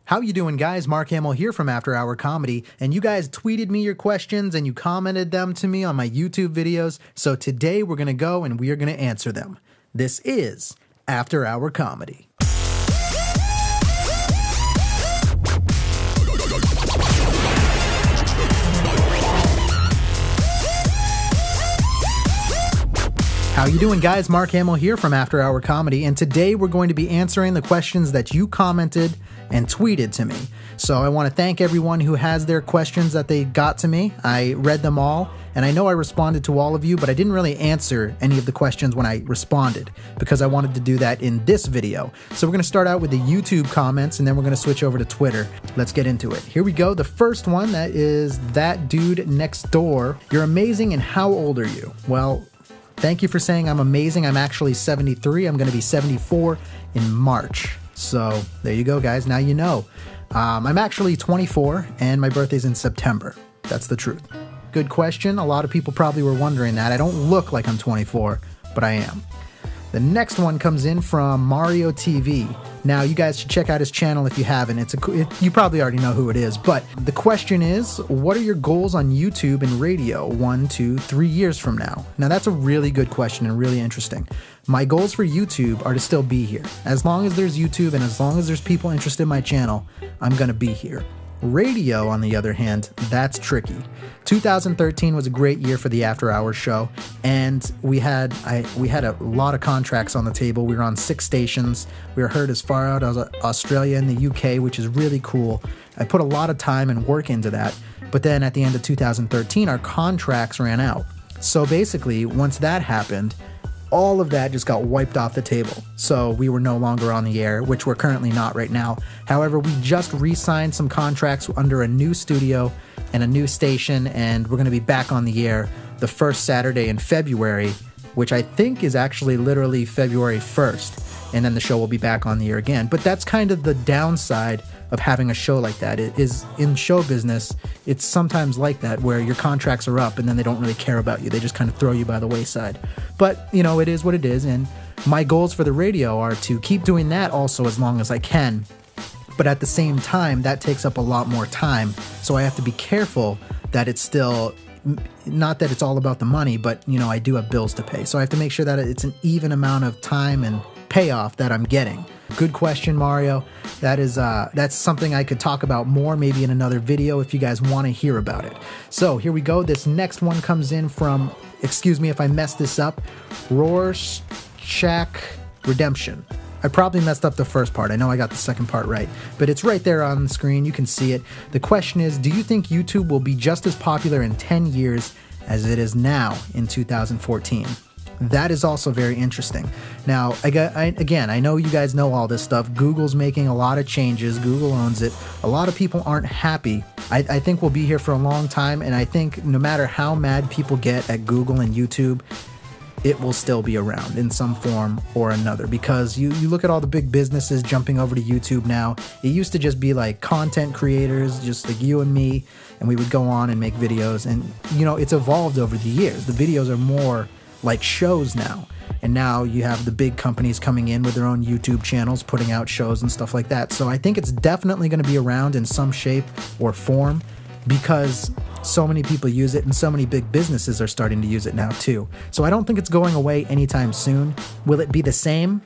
How you doing, guys? Mark Hamill here from After Hour Comedy, and you guys tweeted me your questions and you commented them to me on my YouTube videos, so today we're gonna go and we are gonna answer them. This is After Hour Comedy. How you doing, guys? Mark Hamill here from After Hour Comedy, and today we're going to be answering the questions that you commented and tweeted to me. So I want to thank everyone who has their questions that they got to me. I read them all, and I know I responded to all of you, but I didn't really answer any of the questions when I responded because I wanted to do that in this video. So we're going to start out with the YouTube comments, and then we're going to switch over to Twitter. Let's get into it. Here we go. The first one, that is That Dude Next Door. You're amazing, and how old are you? Well, thank you for saying I'm amazing. I'm actually 73. I'm going to be 74 in March. So there you go, guys. Now you know. I'm actually 24, and my birthday's in September. That's the truth. Good question. A lot of people probably were wondering that. I don't look like I'm 24, but I am. The next one comes in from MarioTV. Now, you guys should check out his channel if you haven't. You probably already know who it is, but the question is, what are your goals on YouTube and radio 1, 2, 3 years from now? Now, that's a really good question and really interesting. My goals for YouTube are to still be here. As long as there's YouTube and as long as there's people interested in my channel, I'm gonna be here. Radio, on the other hand, that's tricky. 2013 was a great year for the After Hours show, and we had a lot of contracts on the table. We were on 6 stations. We were heard as far out as Australia and the UK, which is really cool. I put a lot of time and work into that, but then at the end of 2013, our contracts ran out. So basically, once that happened, all of that just got wiped off the table. So we were no longer on the air, which we're currently not right now. However, we just re-signed some contracts under a new studio and a new station, and we're going to be back on the air the first Saturday in February, which I think is actually literally February 1st. And then the show will be back on the air again. But that's kind of the downside of having a show like that. It is, in show business, it's sometimes like that, where your contracts are up and then they don't really care about you. They just kind of throw you by the wayside. But, you know, it is what it is, and my goals for the radio are to keep doing that also as long as I can. But at the same time, that takes up a lot more time, so I have to be careful that it's still, not that it's all about the money, but, you know, I do have bills to pay. So I have to make sure that it's an even amount of time and payoff that I'm getting. Good question, Mario. That's something I could talk about more, maybe in another video if you guys want to hear about it. So here we go. This next one comes in from, excuse me if I messed this up, Rorschach Redemption. I probably messed up the first part. I know I got the second part right, but it's right there on the screen. You can see it. The question is, do you think YouTube will be just as popular in 10 years as it is now in 2014? That is also very interesting. Now, again, I know you guys know all this stuff. Google's making a lot of changes. Google owns it. A lot of people aren't happy. I think we'll be here for a long time, and I think no matter how mad people get at Google and YouTube, it will still be around in some form or another, because you look at all the big businesses jumping over to YouTube now. It used to just be like content creators, just like you and me, and we would go on and make videos, and, you know, it's evolved over the years. The videos are more like shows now, and now you have the big companies coming in with their own YouTube channels, putting out shows and stuff like that. So I think it's definitely going to be around in some shape or form, because so many people use it and so many big businesses are starting to use it now too. So I don't think it's going away anytime soon. Will it be the same?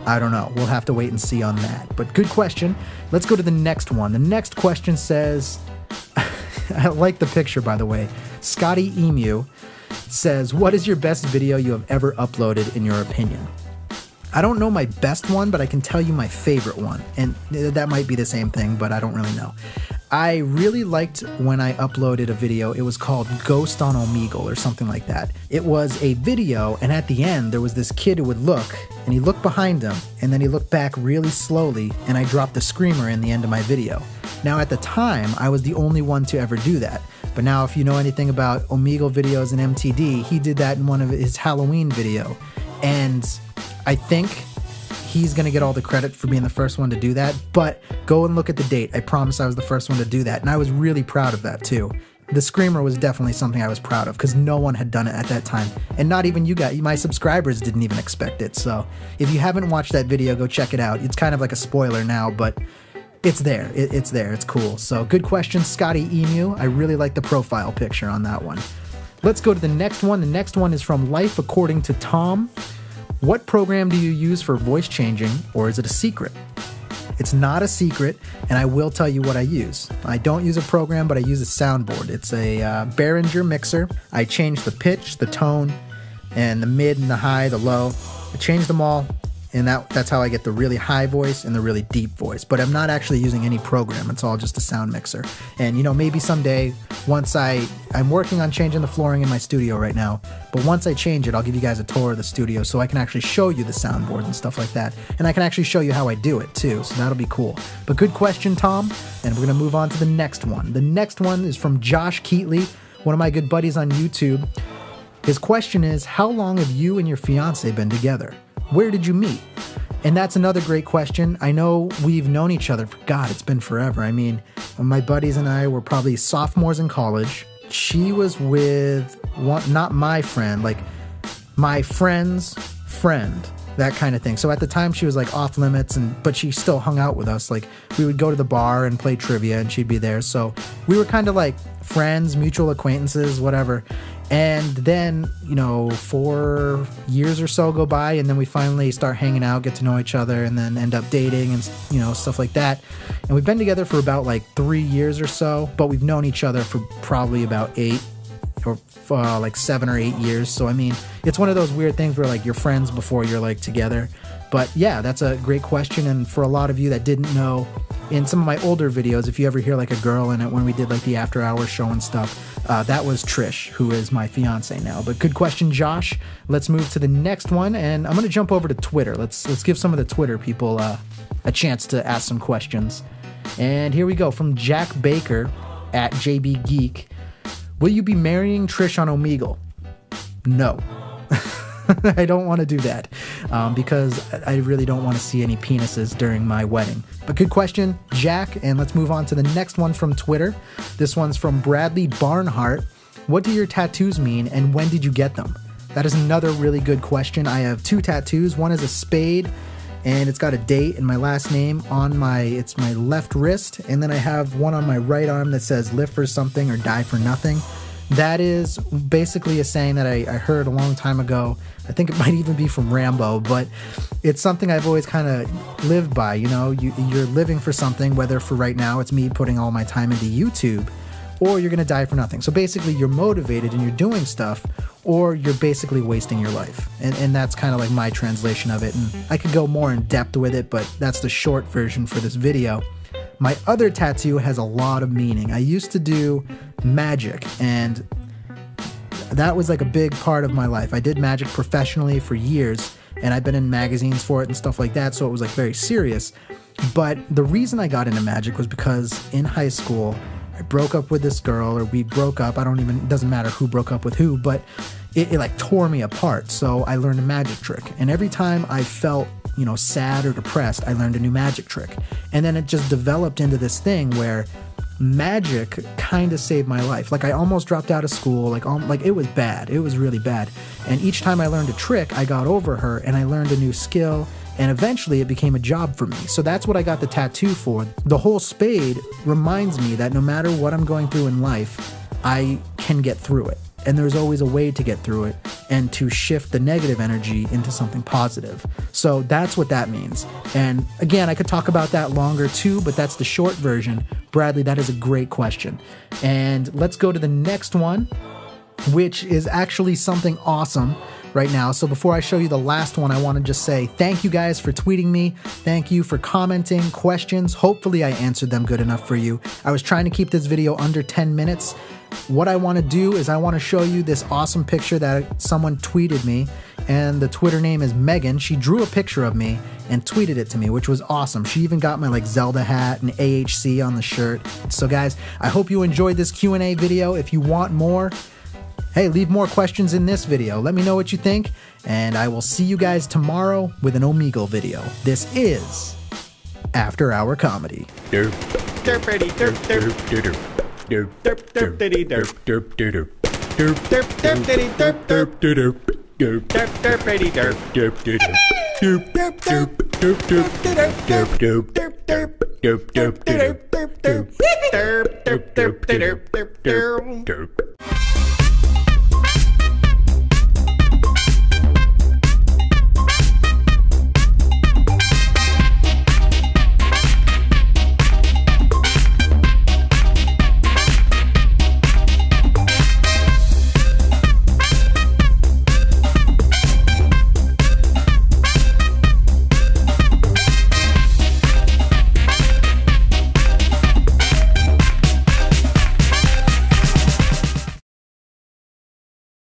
I don't know. We'll have to wait and see on that. But good question. Let's go to the next one. The next question says, I like the picture, by the way. Scotty Emu says, what is your best video you have ever uploaded in your opinion? I don't know my best one, but I can tell you my favorite one, and that might be the same thing, but I don't really know. I really liked when I uploaded a video. It was called Ghost on Omegle or something like that. It was a video, and at the end there was this kid who would look, and he looked behind him, and then he looked back really slowly, and I dropped the screamer in the end of my video. Now, at the time, I was the only one to ever do that. But now, if you know anything about Omegle videos and MTD, he did that in one of his Halloween video. And I think he's going to get all the credit for being the first one to do that. But go and look at the date. I promise I was the first one to do that. And I was really proud of that, too. The screamer was definitely something I was proud of, because no one had done it at that time. And not even you guys, my subscribers didn't even expect it. So if you haven't watched that video, go check it out. It's kind of like a spoiler now, but it's there. It's there. It's cool. So good question, Scotty Emu. I really like the profile picture on that one. Let's go to the next one. The next one is from Life According to Tom. What program do you use for voice changing, or is it a secret? It's not a secret, and I will tell you what I use. I don't use a program, but I use a soundboard. It's a Behringer mixer. I change the pitch, the tone, and the mid and the high, the low. I change them all, and that's how I get the really high voice and the really deep voice. But I'm not actually using any program. It's all just a sound mixer. And, you know, maybe someday, once I'm working on changing the flooring in my studio right now, but once I change it, I'll give you guys a tour of the studio so I can actually show you the soundboard and stuff like that. And I can actually show you how I do it, too, so that'll be cool. But good question, Tom, and we're going to move on to the next one. The next one is from Josh Keatley, one of my good buddies on YouTube. His question is, how long have you and your fiance been together? Where did you meet? And that's another great question. I know we've known each other for, God, it's been forever. I mean, my buddies and I were probably sophomores in college. She was with not my friend, like my friend's friend, that kind of thing. So at the time she was like off limits, but she still hung out with us. Like we would go to the bar and play trivia and she'd be there. So we were kind of like friends, mutual acquaintances, whatever. And then, you know, 4 years or so go by, and then we finally start hanging out, get to know each other, and then end up dating and, you know, stuff like that. And we've been together for about like 3 years or so, but we've known each other for probably about 8 or like 7 or 8 years. So, I mean, it's one of those weird things where like you're friends before you're like together. But yeah, that's a great question. And for a lot of you that didn't know, in some of my older videos, if you ever hear like a girl in it when we did like the after hours show and stuff, that was Trish, who is my fiance now. But good question, Josh. Let's move to the next one, and I'm going to jump over to Twitter. Let's give some of the Twitter people a chance to ask some questions. And here we go, from Jack Baker at JB Geek. Will you be marrying Trish on Omegle? No. I don't want to do that because I really don't want to see any penises during my wedding. But good question, Jack, and let's move on to the next one from Twitter. This one's from Bradley Barnhart. What do your tattoos mean, and when did you get them? That is another really good question. I have 2 tattoos. One is a spade, and it's got a date and my last name on my left wrist, and then I have one on my right arm that says live for something or die for nothing. That is basically a saying that I heard a long time ago. I think it might even be from Rambo, but it's something I've always kind of lived by. You know, you're living for something, whether for right now it's me putting all my time into YouTube, or you're going to die for nothing. So basically you're motivated and you're doing stuff, or you're basically wasting your life. And that's kind of like my translation of it. And I could go more in depth with it, but that's the short version for this video. My other tattoo has a lot of meaning. I used to do magic, and that was like a big part of my life. I did magic professionally for years, and I've been in magazines for it and stuff like that, so it was like very serious. But the reason I got into magic was because in high school, I broke up with this girl, or we broke up. It doesn't matter who broke up with who, but it like tore me apart. So I learned a magic trick, and every time I felt, you know, sad or depressed, I learned a new magic trick. And then it just developed into this thing where magic kind of saved my life. Like I almost dropped out of school, like it was bad. It was really bad. And each time I learned a trick, I got over her and I learned a new skill, and eventually it became a job for me. So that's what I got the tattoo for. The whole spade reminds me that no matter what I'm going through in life, I can get through it. And there's always a way to get through it and to shift the negative energy into something positive. So that's what that means. And again, I could talk about that longer too, but that's the short version. Bradley, that is a great question. And let's go to the next one, which is actually something awesome right now. So before I show you the last one, I want to just say thank you guys for tweeting me. Thank you for commenting, questions. Hopefully I answered them good enough for you. I was trying to keep this video under 10 minutes. What I want to do is I want to show you this awesome picture that someone tweeted me, and the Twitter name is Megan. She drew a picture of me and tweeted it to me, which was awesome. She even got my like Zelda hat and AHC on the shirt. So guys, I hope you enjoyed this Q&A video. If you want more, hey, leave more questions in this video. Let me know what you think, and I will see you guys tomorrow with an Omegle video. This is After Hour Comedy. Derp. Derp. Derp. Derp. Derp. Derp. Derp. Derp. Diddy. Derp. Derp. Derp. Derp. Derp. Derp. Diddy. Derp. Derp. Derp. Derp. Derp. Derp. Diddy. Derp. Derp. Derp. Derp. Derp. Derp. Derp. Derp. Derp. Derp. Derp. derp derp derp derp derp derp derp derp derp derp derp derp derp.